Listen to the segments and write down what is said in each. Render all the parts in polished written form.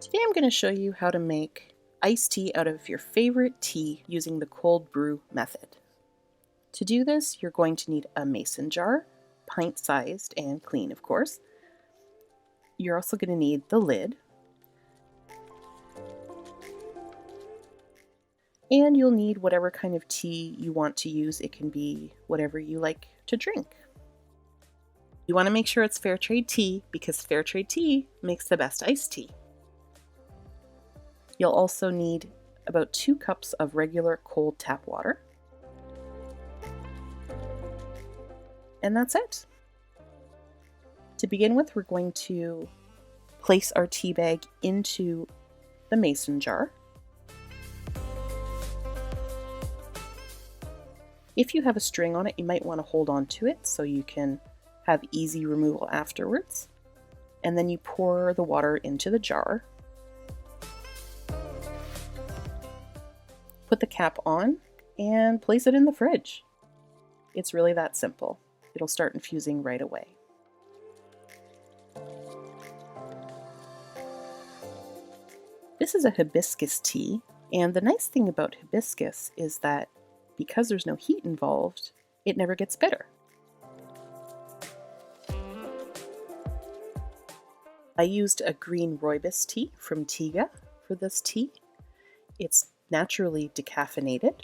Today I'm going to show you how to make iced tea out of your favorite tea using the cold brew method. To do this, you're going to need a mason jar, pint-sized and clean, of course. You're also going to need the lid. And you'll need whatever kind of tea you want to use. It can be whatever you like to drink. You want to make sure it's fair trade tea because fair trade tea makes the best iced tea. You'll also need about 2 cups of regular cold tap water. And that's it. To begin with, we're going to place our tea bag into the mason jar. If you have a string on it, you might want to hold on to it so you can have easy removal afterwards. And then you pour the water into the jar. Put the cap on and place it in the fridge. It's really that simple. It'll start infusing right away. This is a hibiscus tea, and the nice thing about hibiscus is that because there's no heat involved, it never gets bitter. I used a green rooibos tea from Tiga for this tea. It's naturally decaffeinated,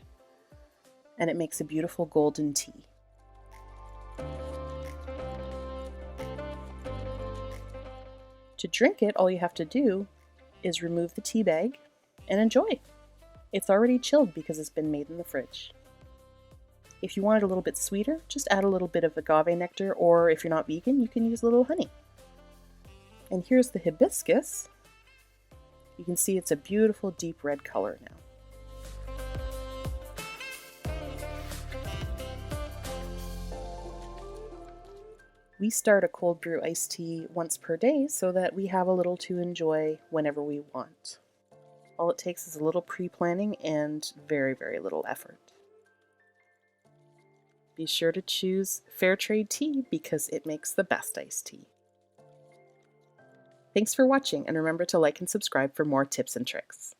and it makes a beautiful golden tea. To drink it, all you have to do is remove the tea bag and enjoy. It's already chilled because it's been made in the fridge. If you want it a little bit sweeter, just add a little bit of agave nectar, or if you're not vegan, you can use a little honey. And here's the hibiscus. You can see it's a beautiful deep red color now. We start a cold brew iced tea once per day so that we have a little to enjoy whenever we want. All it takes is a little pre-planning and very, very little effort. Be sure to choose fair trade tea because it makes the best iced tea. Thanks for watching, and remember to like and subscribe for more tips and tricks.